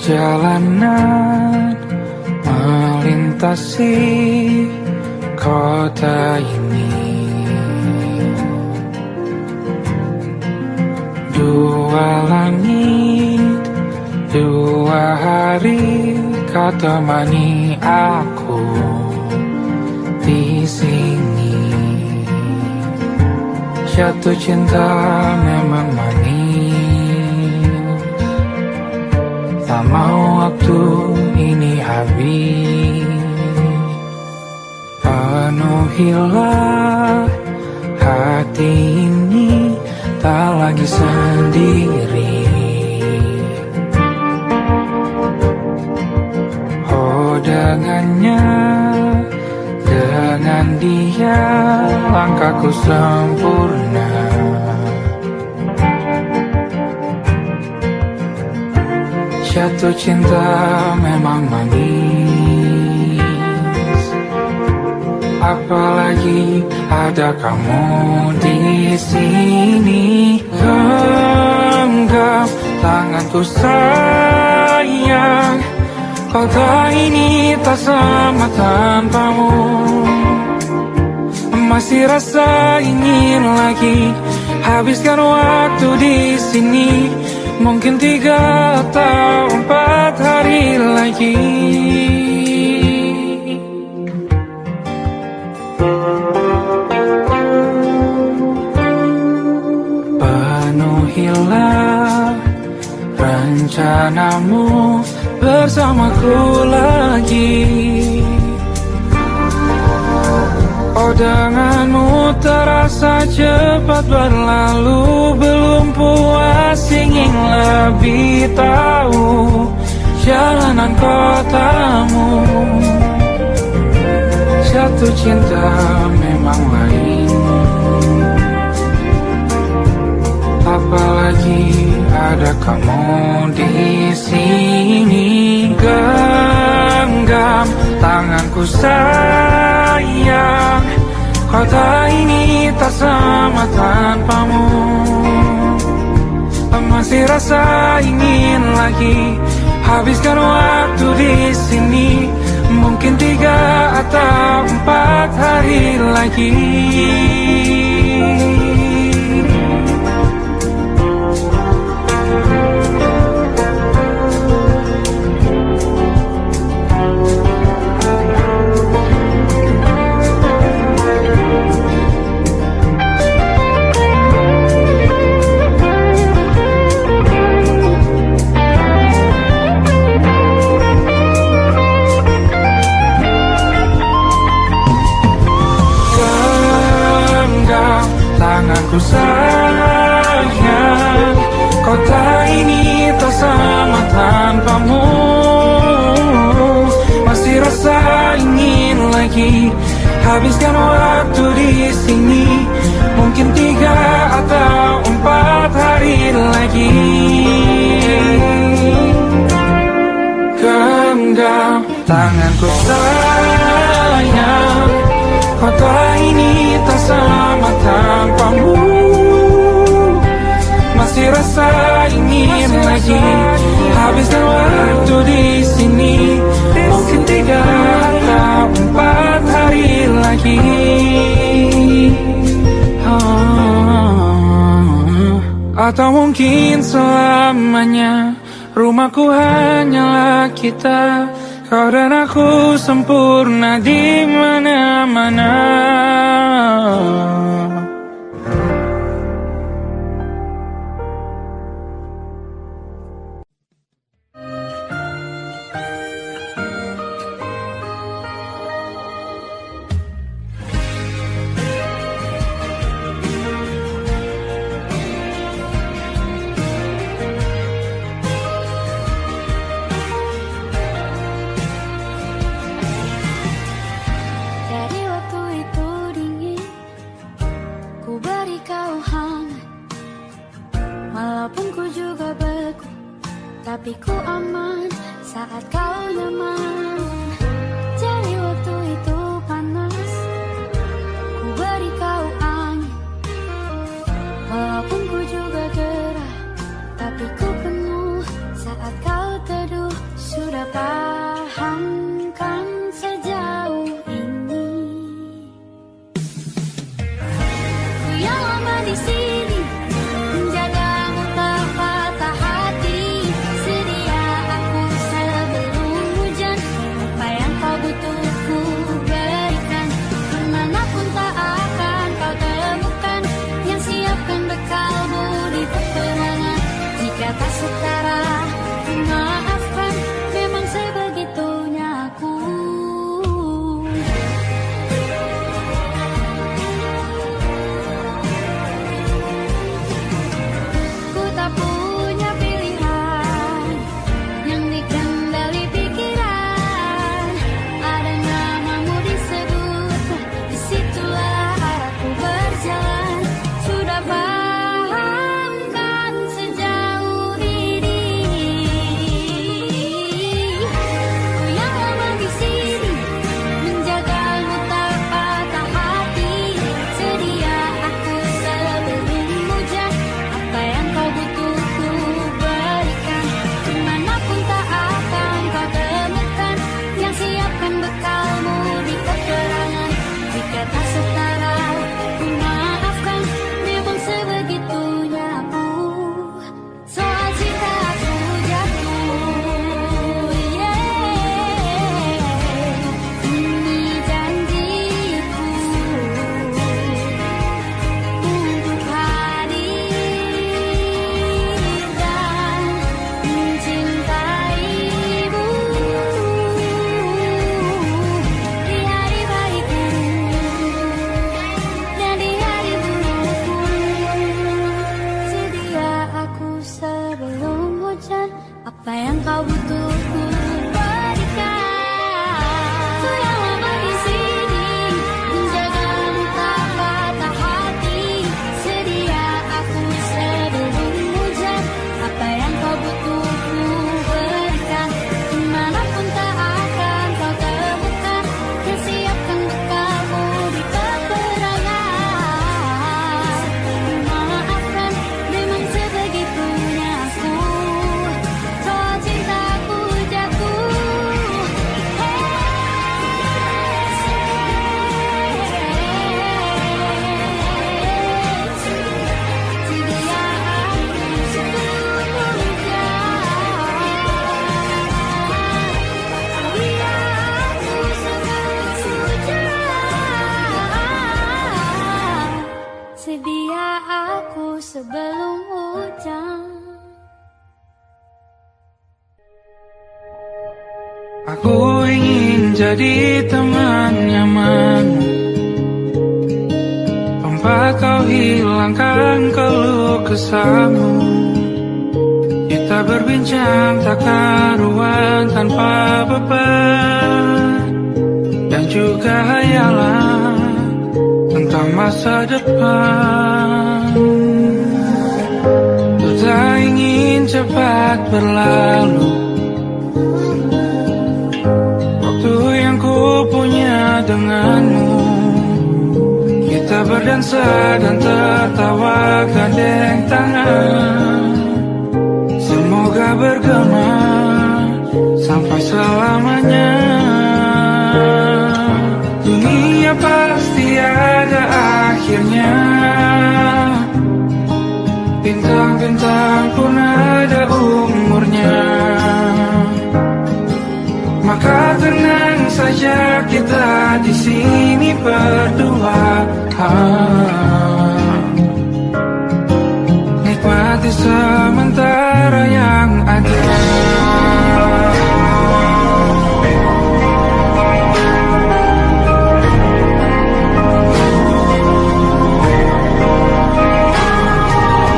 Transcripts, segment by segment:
Perjalanan melintasi kota ini, dua langit, dua hari kau temani aku di sini. Jatuh cinta memang manis, tak mau waktu ini habis. Penuhilah hati ini, tak lagi sendiri. Oh dengannya, dengan dia langkahku sempurna. Jatuh cinta memang manis, apalagi ada kamu di sini. Genggam tanganku sayang, kota ini tak sama tanpamu. Masih rasa ingin lagi habiskan waktu di sini. Mungkin 3 atau 4 hari lagi. Penuhilah rencanamu bersamaku lagi. Oh denganmu terasa cepat berlalu, belum puas ingin lebih tahu jalanan kotamu. Jatuh cinta memang lain, apalagi ada kamu di sini. Genggam tanganku sayang, kota ini tak sama tanpamu. Masih rasa ingin lagi habiskan waktu di sini. Mungkin 3 atau 4 hari lagi. Tanganku sayang, kota ini tak sama tanpamu. Masih rasa ingin lagi habiskan waktu di sini. Mungkin 3 atau 4 hari lagi. Genggam tanganku sayang, kota ini tak sama tanpamu. Masih rasa ingin lagi habiskan waktu di sini. Mungkin 3 atau 4 hari lagi. Atau mungkin selamanya. Rumahku hanyalah kita, kau dan aku sempurna di mana-mana. Tapi ku aman saat kau nyaman. Jadi waktu itu panas, ku beri kau angin. Walaupun ku juga gerah, tapi ku penuh saat kau teduh. Aku ingin jadi teman nyamanmu, tempat kau hilangkan keluh kesahmu. Kita berbincang tak karuan tanpa beban, dan juga hayalan tentang masa depan. Ku tak ingin cepat berlalu waktu yang ku punya denganmu. Kita berdansa dan tertawa gandeng tangan, semoga bergema sampai selamanya. Dunia pasti ada akhirnya, bintang-bintang pun ada umurnya. Maka tenang saja kita di sini berdua, nikmati sementara yang ada.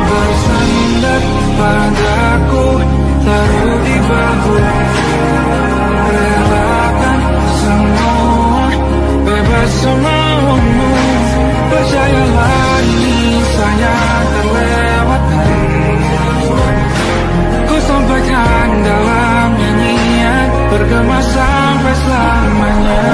Bersandar padaku, taruh di bahu, relakan semua, bebas semaumu. Percayalah ini saya terlewatkan, ku sampaikan dalam nyanyian, bergema sampai selamanya.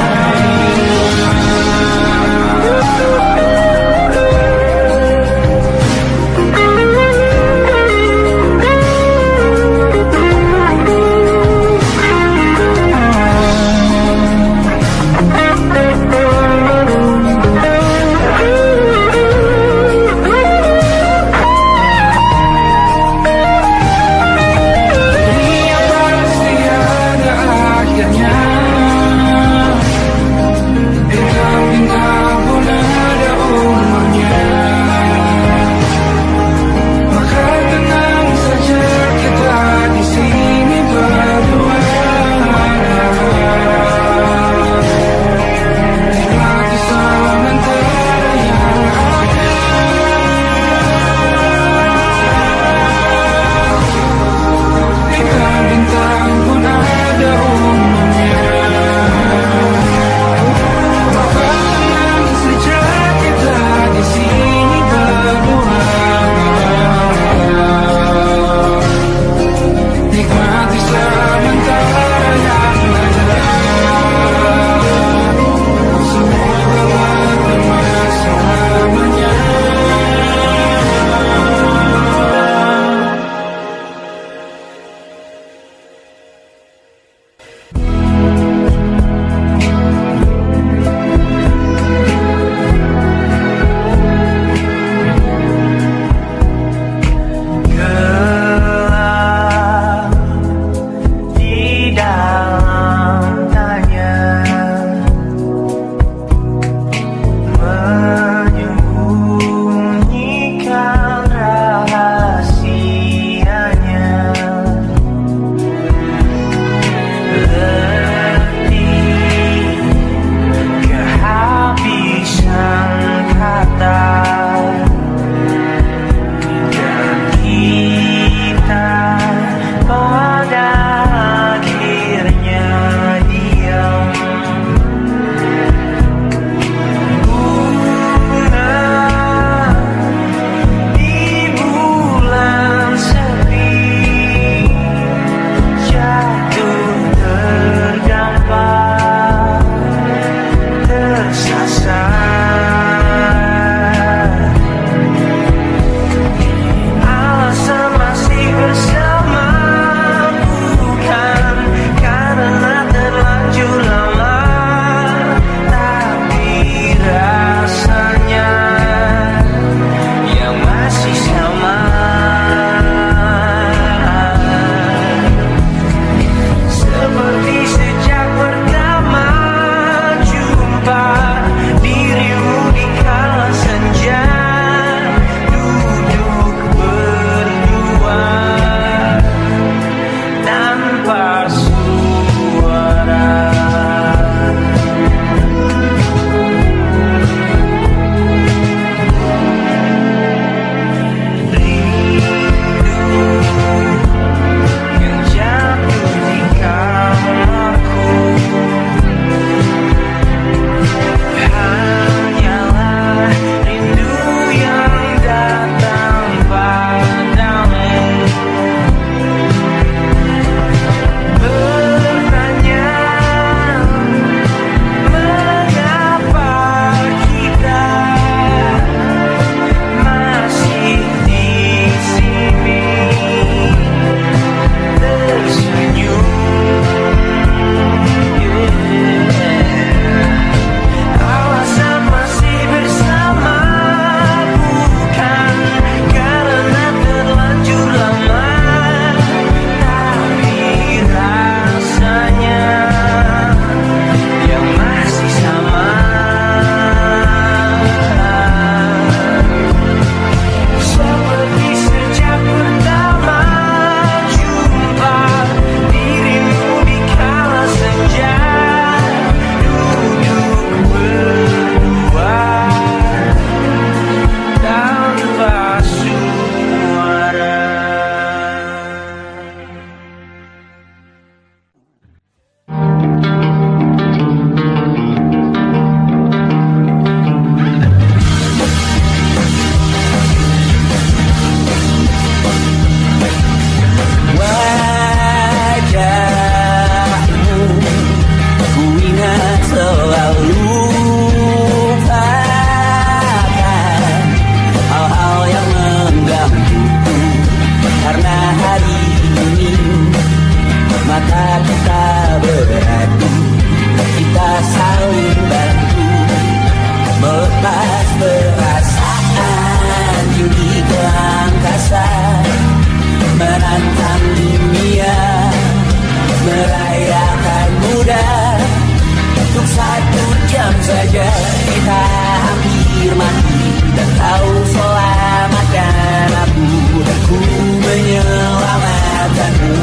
saja kita hampir mati, dan kau selamatkan aku, dan ku menyelamatkanmu.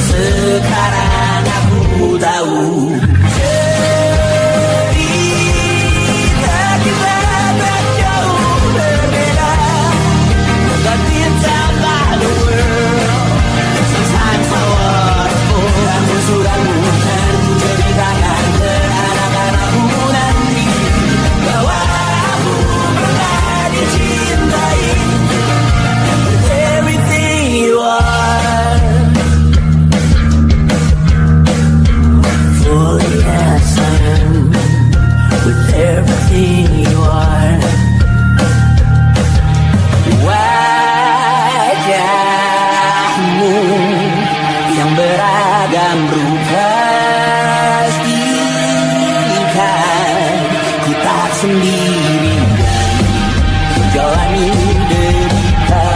Sekarang aku tahu cerita kita tak jauh berbeda, but it's about the world. Sometimes I wonderful, kamu sudah bukan ceritakan ke anak-anakku nanti bahwa aku pernah dicintai with everything you are. Fully as I am, with everything you are. Wajahmu yang beragam rupa pastikan ku tak sendiri jalani derita.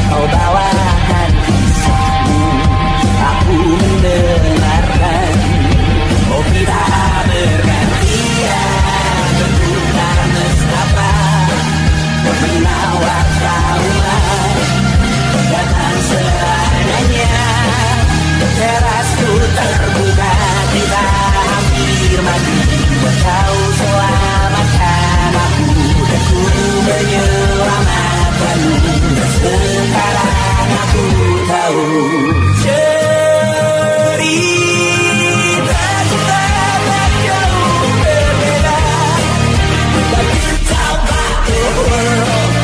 Kau bawakan kisahmu, aku mendengarkan. Oh kita bergantian bertukar nestapa, menawar trauma, datang seadanya. Terasku terbuka, kita hampir mati, kau selamatkan aku, dan ku menyelamatkanmu. Sekarang aku tahu cerita kita tak jauh berbeda, but it's about the world.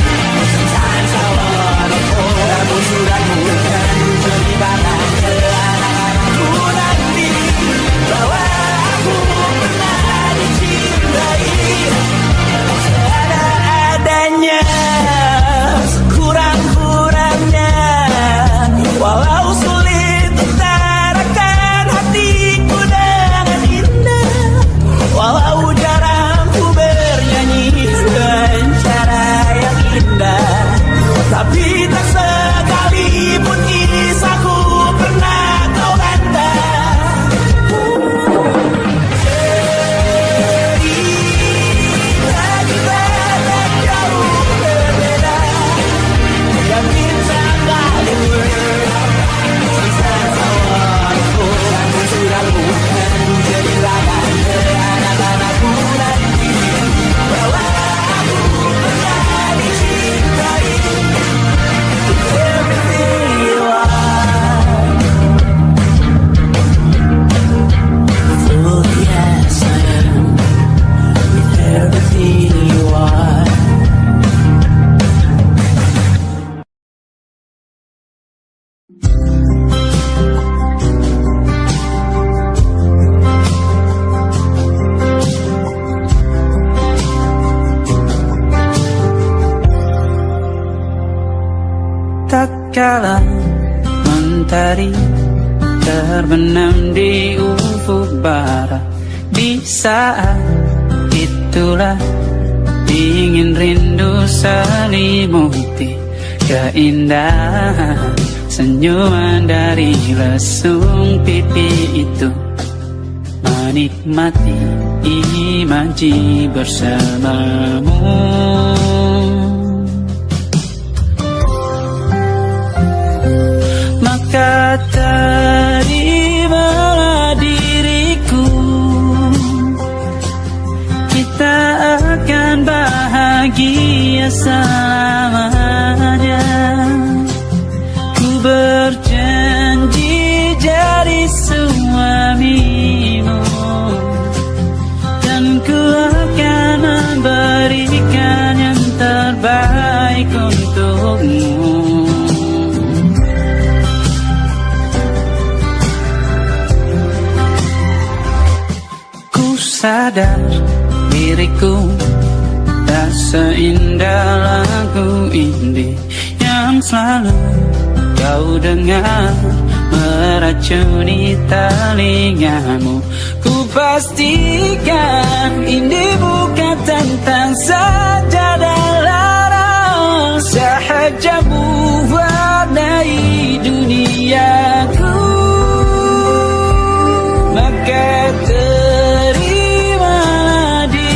Sometimes I wanna fall, kamu sudah bukan ceritakan ke anak-anakku nanti bahwa aku pernah dicintai seadanya, sekurang-kurangnya. Walau sulit utarakan hatiku dengan indah, walau jarang ku bernyanyi dengan cara yang indah, tapi tak sekalipun kisahku pernah kau bantah. Cerita kita tak jauh berbeda, dan kita tak world. Sometimes I wonderful, kamu sudah bukan ceritakan ke anak-anakku nanti bahwa aku pernah dicintai with everything you are. Fully as I am, with everything you are. Tak kala mentari terbenam di ufuk barat, di saat itulah ingin rindu selimuti keindahan senyuman dari lesung pipi itu, menikmati imaji bersamamu. Maka terimalah diriku, kita akan bahagia selamanya. Ku berjanji jadi suamimu, dan ku akan memberikan yang terbaik untukmu. Sadar diriku tak seindah lagu ini yang selalu kau dengar meracuni telingamu. Ku pastikan ini bukan tentang sajadah larang, sahajamu warnai duniaku. Maka terimalah diriku,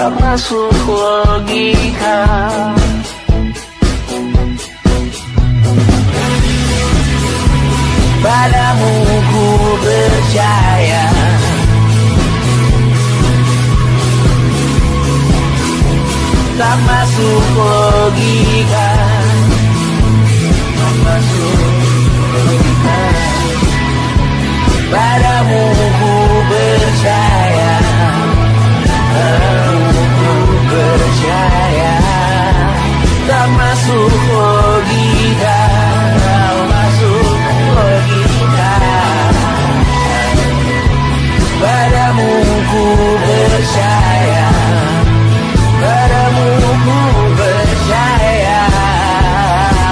tak masuk logika. Padamu ku percaya, tak masuk logika, tak masuk logika. Padamu ku percaya, padamu ku percaya, tak masuk logika, tak masuk logika. Padamu ku percaya, padamu ku percaya,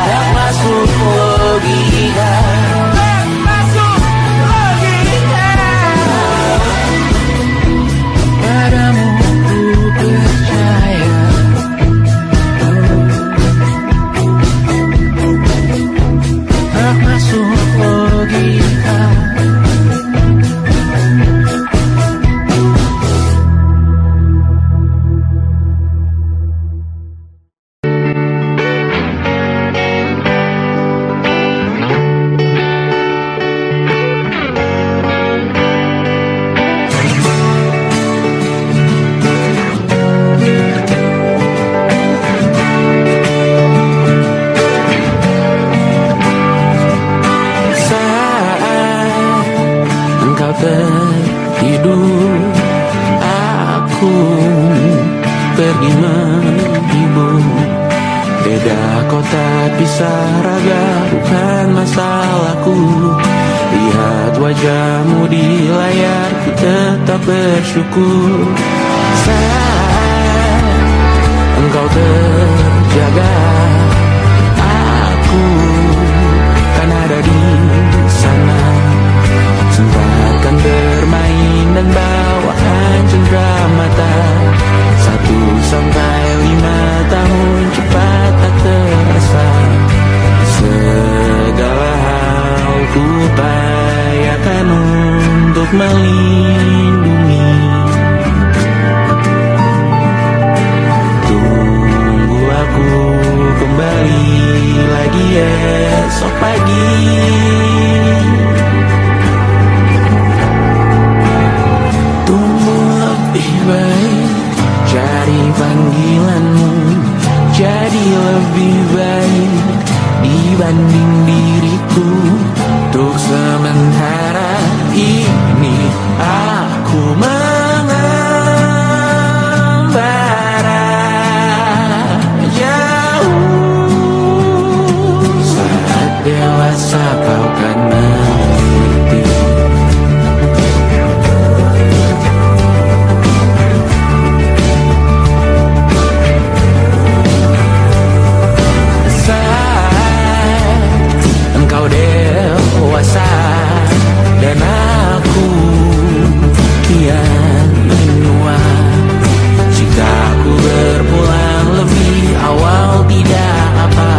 tak masuk logika, tak masuk logika. Padamu ku percaya, tak masuk logika. Tertidur, aku pergi menghibur. Beda kota pisah raga bukan masalahku. Lihat wajahmu di layar, ku tetap bersyukur. Saat engkau terjaga, aku kan ada di sana. Sempatkan bermain dan bawaan cendera mata. 1-5 tahun cepat tak terasa. Segala hal ku upayakan untuk melindungi. Tunggu aku kembali lagi esok pagi. Cari panggilanmu jadi lebih baik dibanding diriku. Untuk sementara ini aku mengembara jauh. Saat dewasa kau kan mengerti. Dewasa dan aku kian menua. Jikaku berpulang lebih awal tidak apa.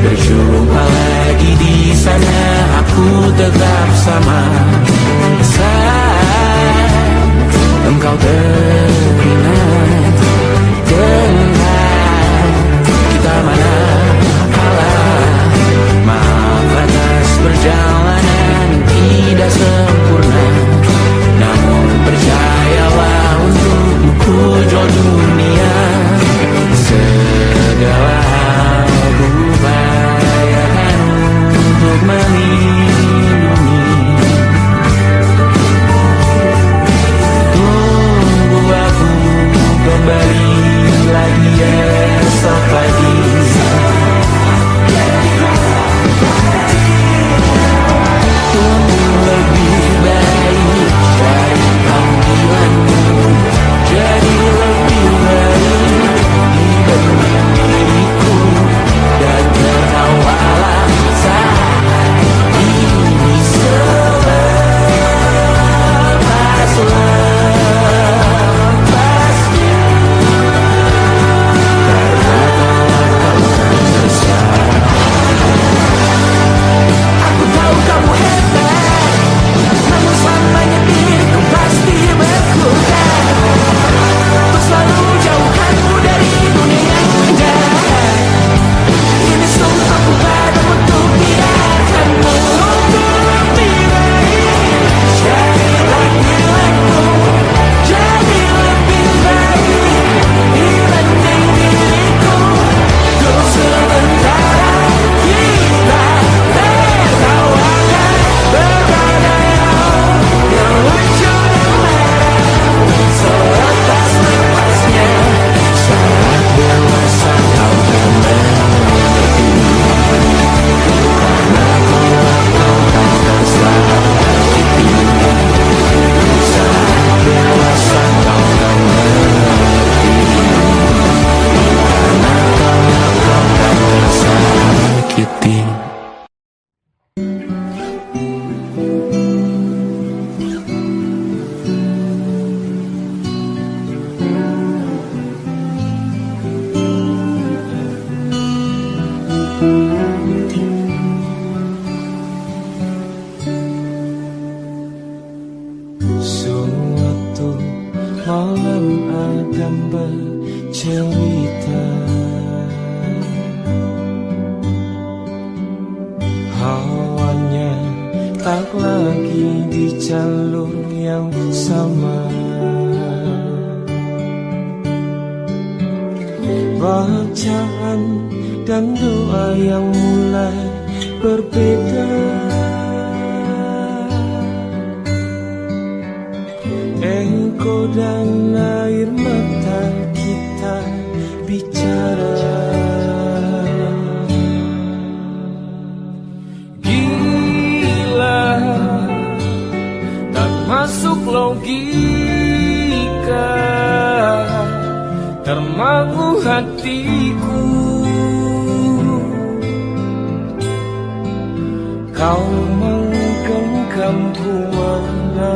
Berjumpa lagi di sana, aku tetap sama. Saat engkau teringat dengan kita mana perjalanan tidak sempurna, namun percayalah untukmu ku jual dunia. Segala hal ku upayakan untuk melindungi. malam Adam bercerita. Hawanya tak lagi di jalur yang sama. Bacaan dan doa yang mulai berbeda. Ego dan air mata kita bicara. Gila, tak masuk logika, termangu hatiku. Kau menggenggamku menandanya.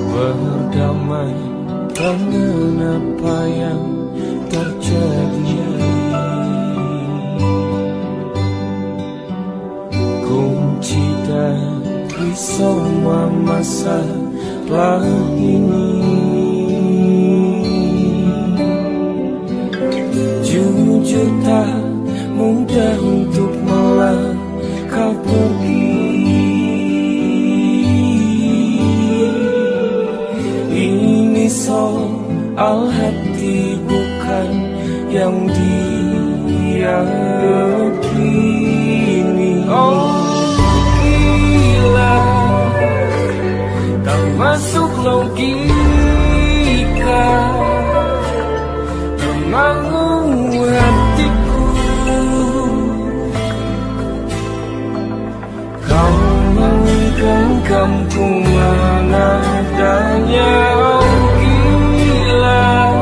Berdamai dengan apa yang terjadi. Kunci dari semua masalah ini. Jujur tak mudah untuk melangkah pergi. Ini soal hati bukan yang diyakini. Oh gila, tak masuk logika, termangu hatiku. Kau menggenggamku menadanya. Oh gila,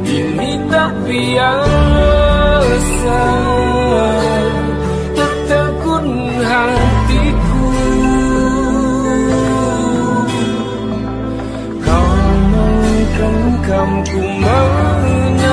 ini tak biasa, tertegun hatiku. Kau menggenggamku menadanya.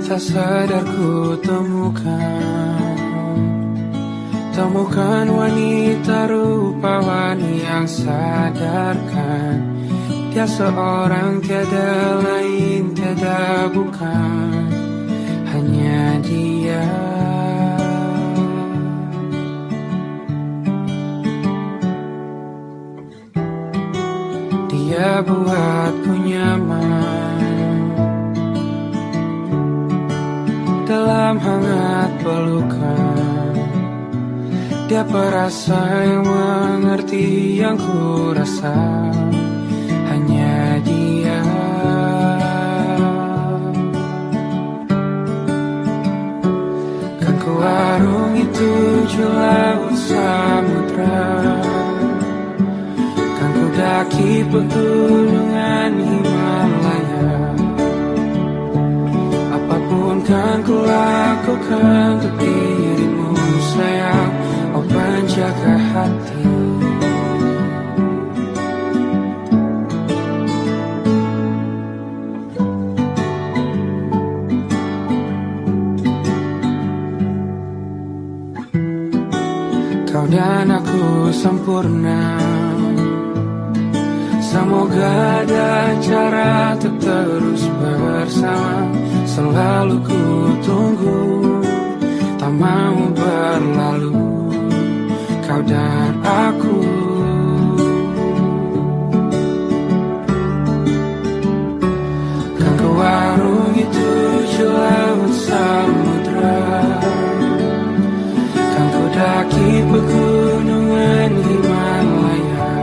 Tak sadar ku temukan wanita rupawan yang sadarkan dia seorang, tiada lain, tiada bukan, hanya dia. Dia buatku nyaman dalam hangat pelukan. Dia perasa yang mengerti yang ku rasa, hanya dia. Kan ku arungi 7 laut samudra, kan ku daki pegunungan Himalaya. Apapun kan ku lakukan untuk dirimu sayang, oh penjaga hati. Kau dan aku sempurna, semoga ada cara untuk terus bersama. Selalu ku tunggu, tak mau berlalu, kau dan aku. Kan ke warung itu laut samudra, kan ku daki pegunungan Himalaya.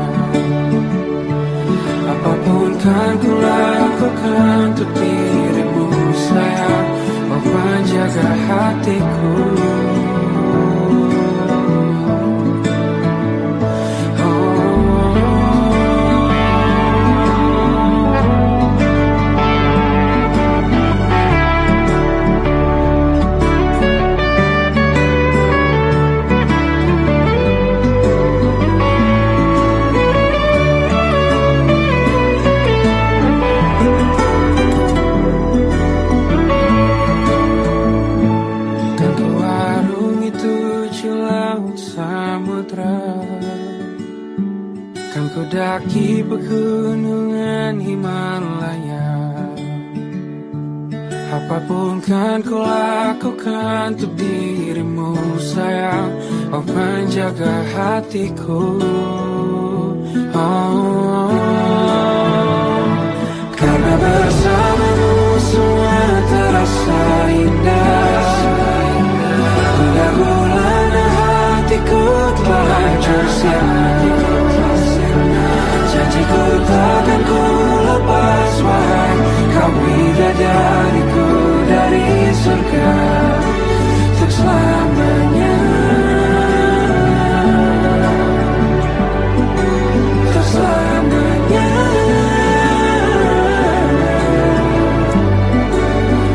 Apapun kan ku lakukan untuk dirimu sayang, oh penjaga hatiku. Kan ku daki pegunungan Himalaya. Apapun kan ku lakukan untuk dirimu sayang, oh penjaga hatiku. Oh, karena bersamamu semua terasa indah. Gula-gulana hatiku telah hancur siang. Janjiku takkan ku lepas, wahai kau bidadariku dari surga untuk selamanya, untuk selamanya,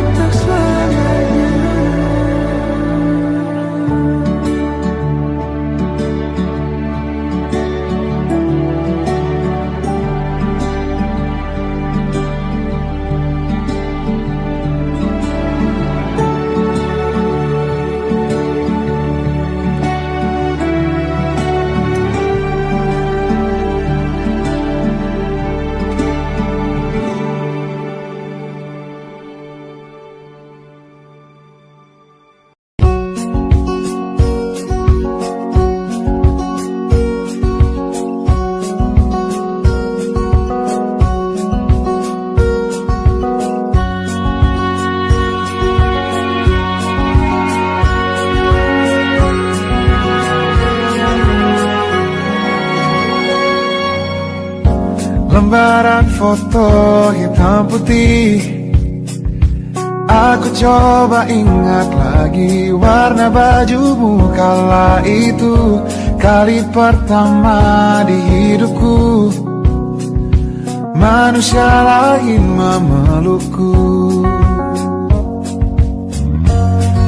untuk selamanya. Lembaran foto hitam putih, aku coba ingat lagi warna bajumu kala itu. Kali pertama di hidupku, manusia lain memelukku.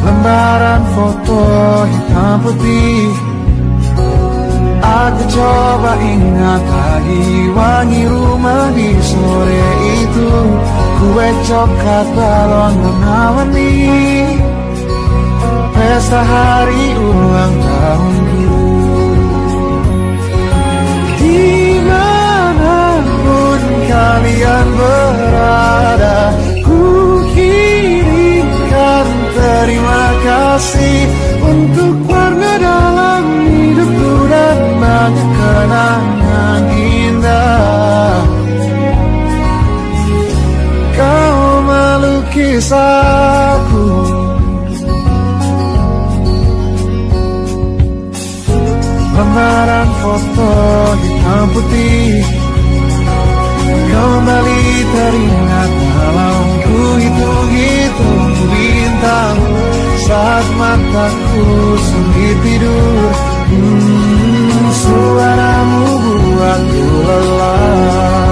Lembaran foto hitam putih, aku coba ingat lagi wangi rumah di sore itu. Kue coklat balon warna-warni, pesta hari ulang tahunku. Dimanapun kalian berada, ku kirimkan terima kasih untuk warna dalam hidupku dan banyak kenangan indah. Kau melukis aku, lembaran foto hitam putih kembali teringat dalam ku hitung-hitung bintang saat mataku sulit tidur. Suaramu buatku lelah.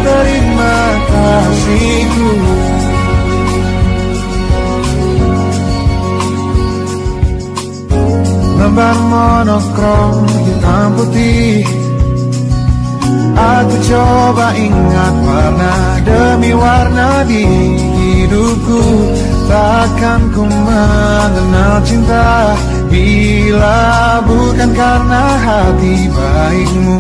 terima kasihku. Lembar monokrom hitam putih, aku coba ingat warna demi warna di hidupku. Takkan ku mengenal cinta bila bukan karena hati baikmu.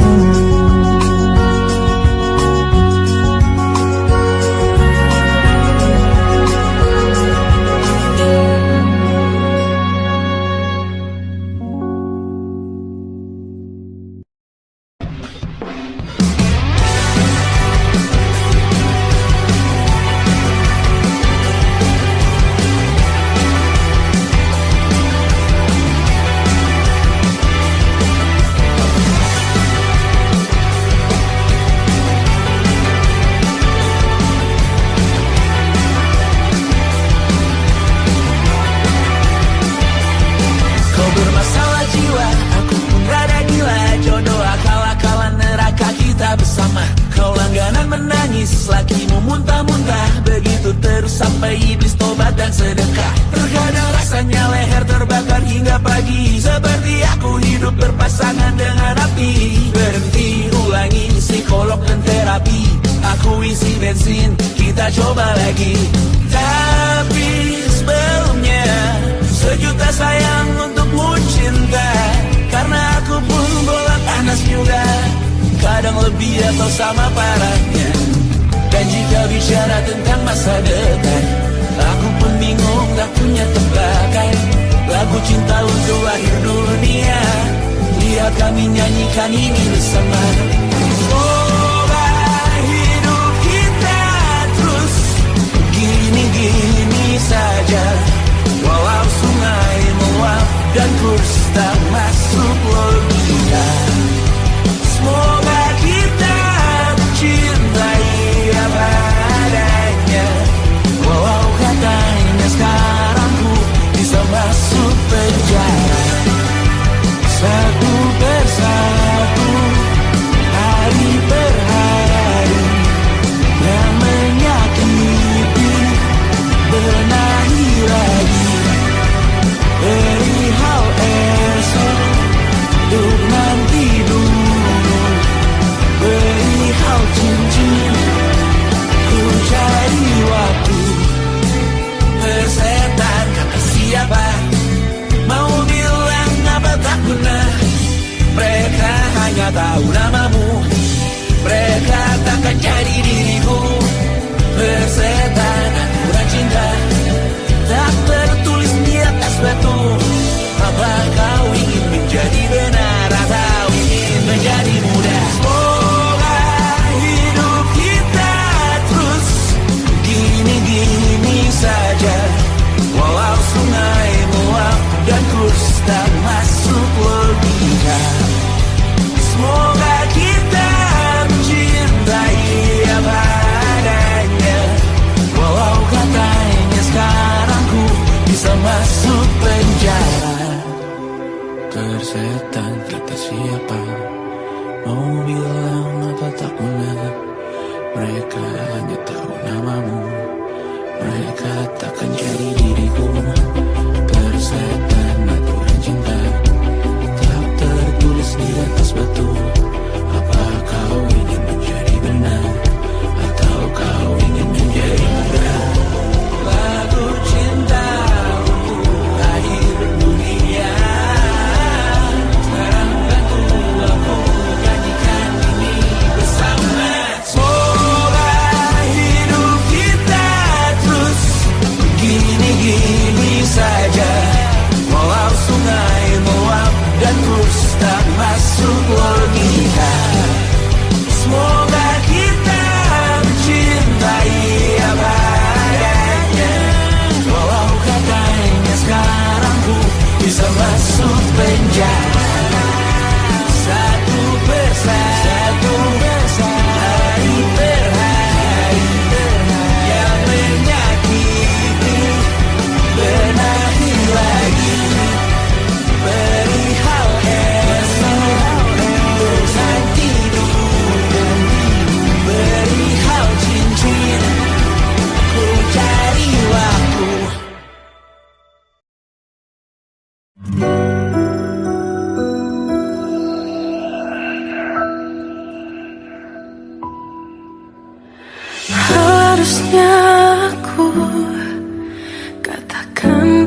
Gini-gini saja.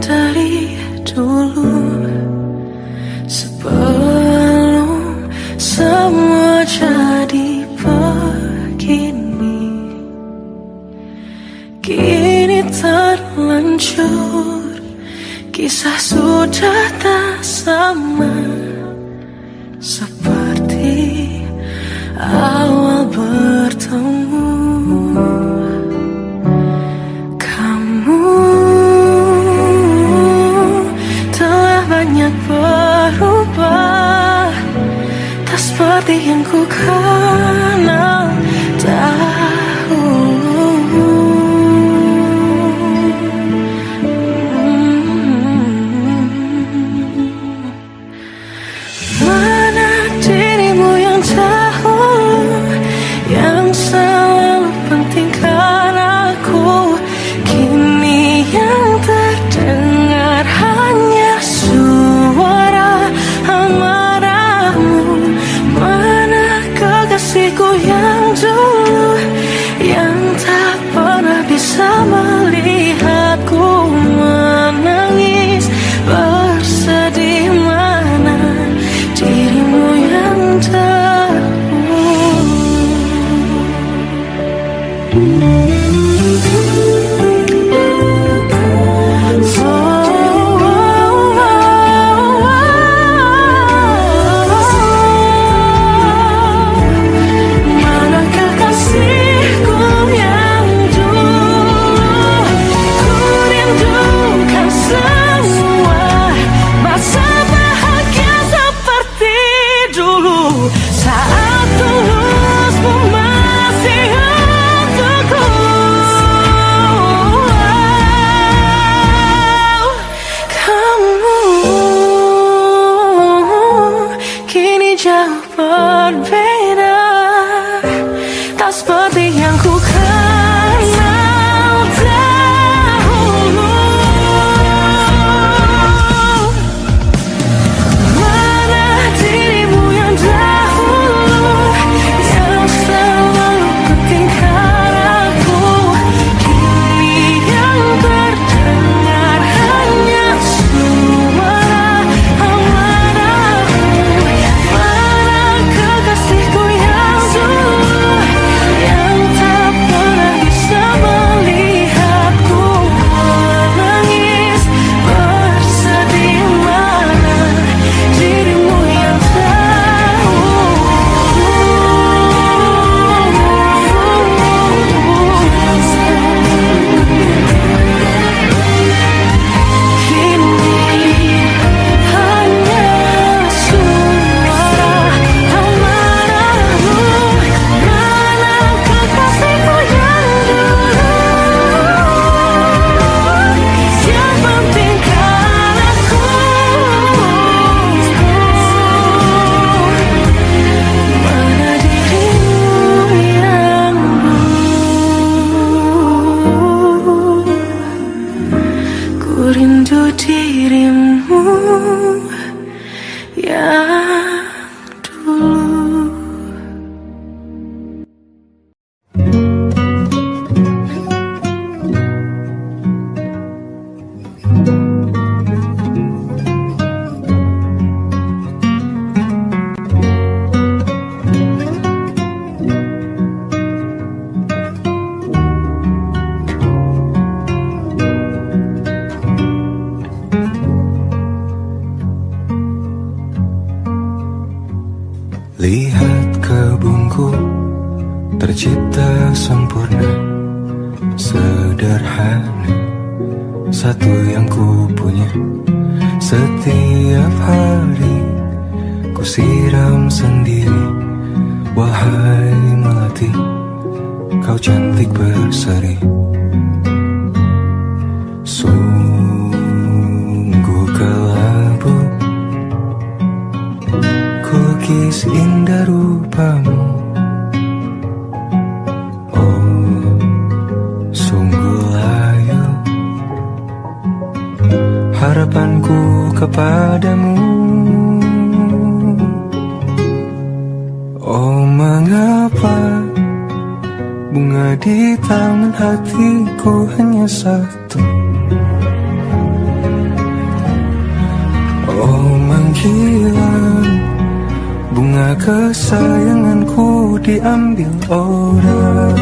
dari dulu, sebelum semua jadi begini. Kini terlanjur, kisah sudah tak sama seperti awal bertemu. Kamu telah banyak berubah, tak seperti yang ku kenal dahulu. Mana dirimu yang dahulu, yang selalu pentingkan aku, kini yang terdengar hanya suara amarahmu. Mana kekasihku yang dulu, yang tak pernah bisa melihatku menangis bersedih. Mana dirimu yang mana kekasihku yang dulu, ku rindukan semua masa bahagia seperti dulu, saat tulusmu masih untukku. Kamu kini jauh berbeda, tak seperti yang ku kenal dahulu. Mana dirimu yang dahulu, yang selalu pentingkan aku, kini yang terdengar hanya suara amarahmu. Mana kekasihku yang dulu, yang tak pernah bisa melihatku menangis bersedih. Mana dirimu yang kini hanya suara amarahmu. Mana kekasihku yang dulu, yang pentingkan aku, mana dirimu yang dulu. Ku rindu dirimu yang dulu. Lihat kebunku tercipta sempurna, sederhana, satu yang ku punya. Setiap hari ku siram sendiri. Wahai melati, kau cantik berseri. Sungguh kelabu kukis indah rupamu. Oh, sungguh layu harapanku kepadamu. Oh, mengapa bunga di tangan hatiku hanya satu? menghilang, bunga kesayanganku diambil orang.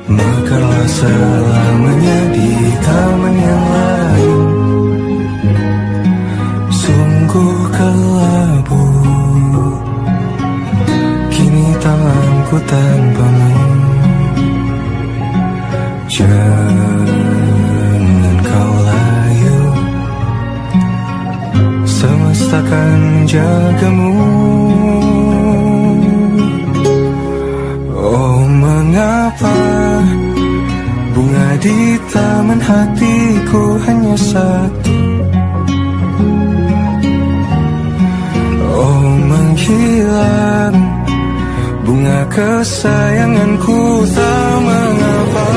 Mekarlah selamanya di taman yang lain, sungguh kelabu kini tanganku tanpamu. Jangan kau layu, semesta akan menjagamu. Oh, mengapa bunga di taman hatiku hanya satu? Oh, menghilang bunga kesayanganku, tak mengapa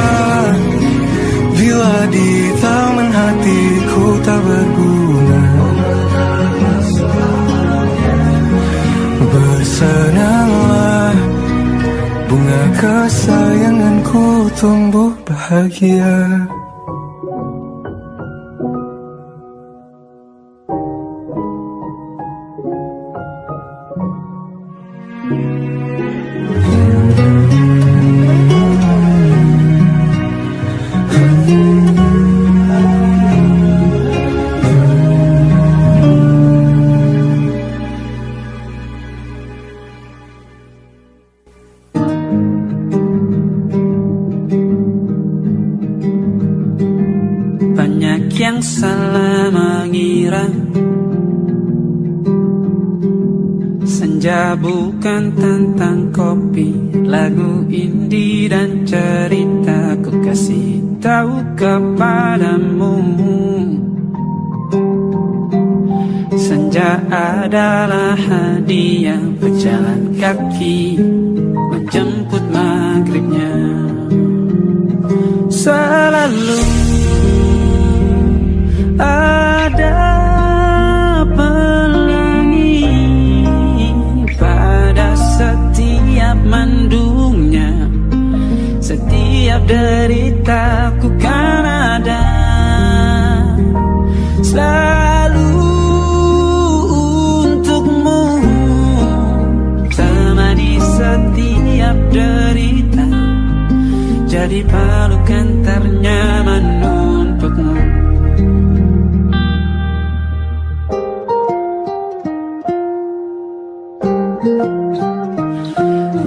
bila di taman hatiku tak berbunga. Bersenanglah, bunga kesayanganku tumbuh bahagia. Banyak yang salah mengira senja bukan tentang kopi, lagu indie dan cerita. Ku kasih tahu kepadamu, senja adalah hadiah pejalan kaki menjemput maghribnya. Selalu ada pelangi pada setiap mendungnya, setiap deritaku kan ada selalu untukmu, temani setiap derita, jadi pelukan ternyaman untukmu.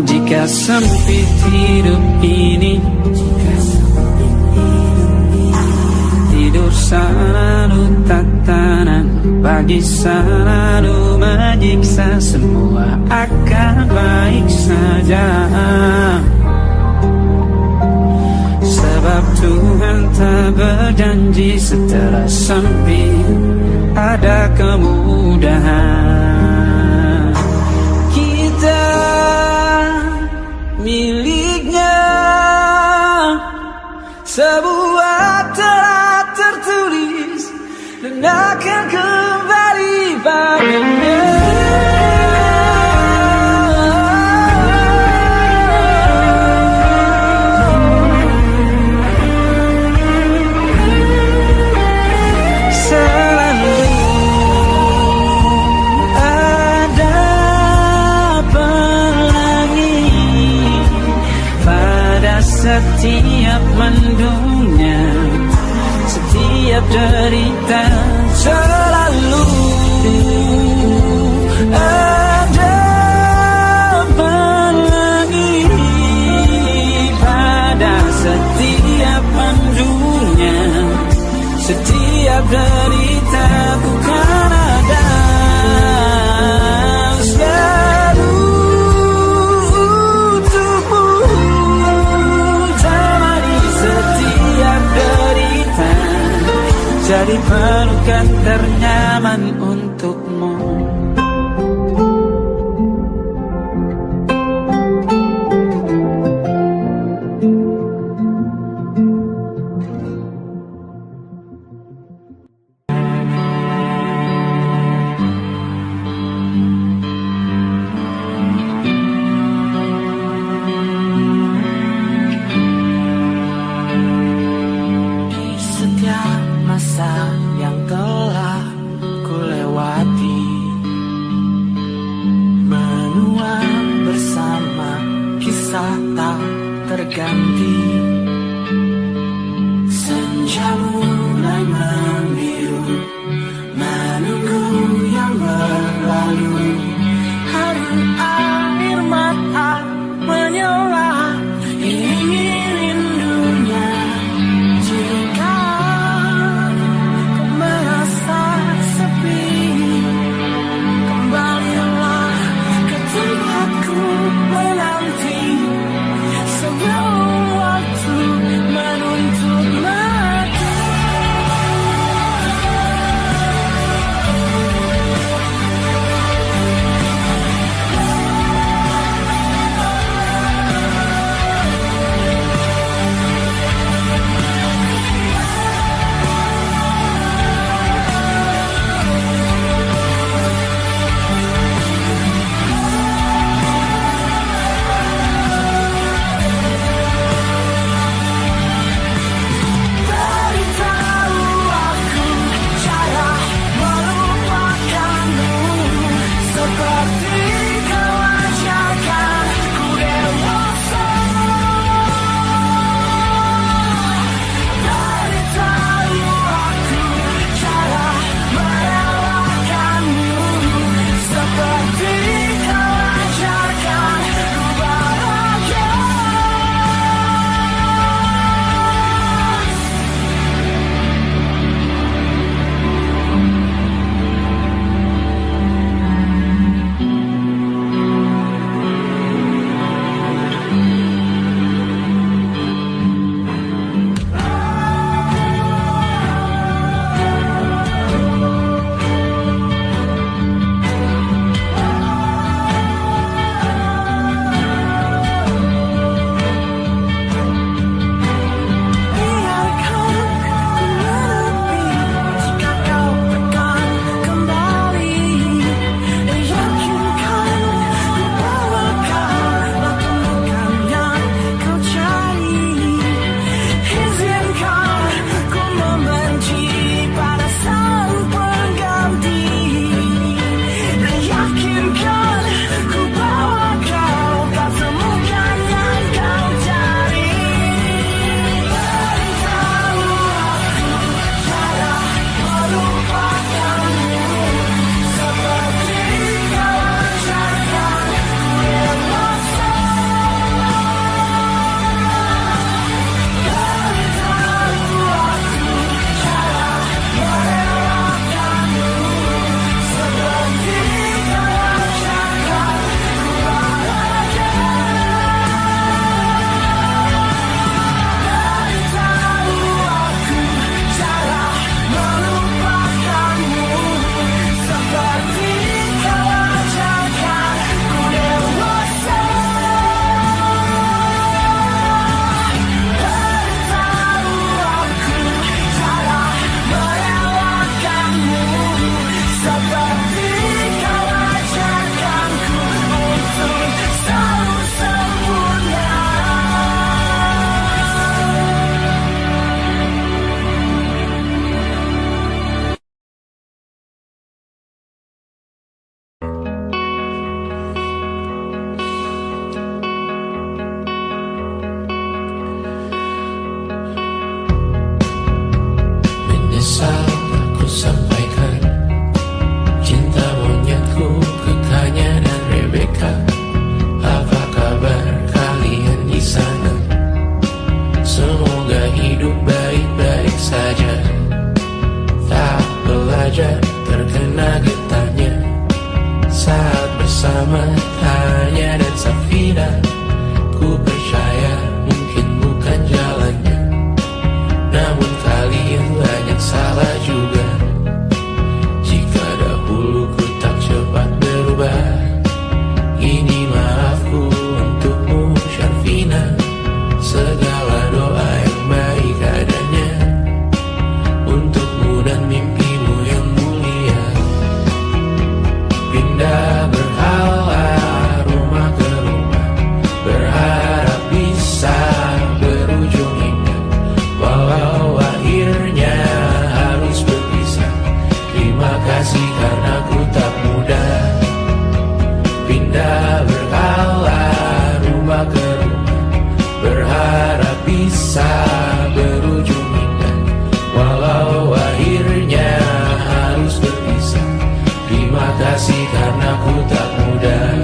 Jika sempit hidup ini, tidur selalu tatanan, pagi selalu menyiksa, semua akan baik saja. Sebab Tuhan tak berjanji setelah sempit ada kemudahan. Kita miliknya sebuah telah tertulis dan akan kembali padanya. Setiap mendungnya, setiap derita, selalu ada pelangi pada setiap mendungnya, setiap derita bukan ada selalu jadi pelukan ternyaman untukmu. kisah tak terganti. Senja mulai membiru, menunggu yang berlalu. Hari air mata menyala, ini rindunya. Jika kau merasa sepi, kembalilah ke tempatku menanti. Sebelum waktu menuntut mati. kasih karena ku tak mudah pindah kisah berujung indah. Walau akhirnya harus berpisah, terima kasih karena ku tak mudah.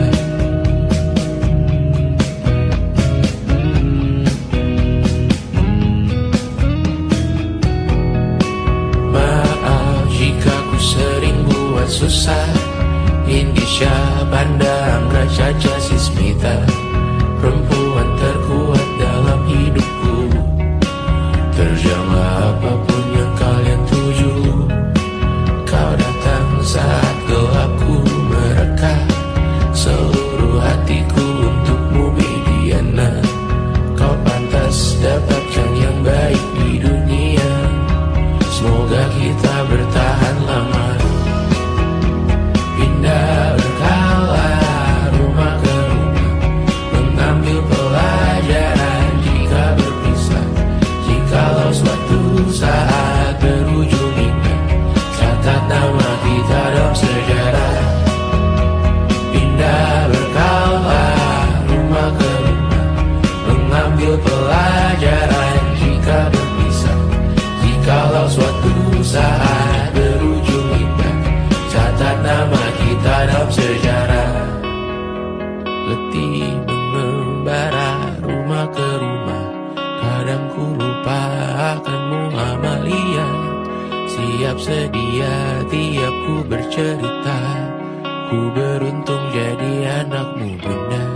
Maaf jika ku sering buat susah. Indisha, Banda, Anggra, Caca, Sismita, perempuan terkuat dalam hidupku. Terjanglah apapun yang kalian tuju. Kau datang saat gelapku mereka, seluruh hatiku untukmu Mediana. Kau pantas dapatkan yang baik di dunia. Semoga kita bertahan lama. Pindah berkala rumah ke rumah, mengambil pelajaran jika berpisah. Jikalau suatu saat berujung indah, catat nama kita dalam sejarah. Pindah berkala rumah ke rumah, mengambil pelajaran jika berpisah. Jikalau suatu saat berujung indah, catat nama kita dalam sejarah. Letih mengembara rumah ke rumah, kadang ku lupa akanmu Amalia. Siap sedia tiap ku bercerita, ku beruntung jadi anakmu Bunda.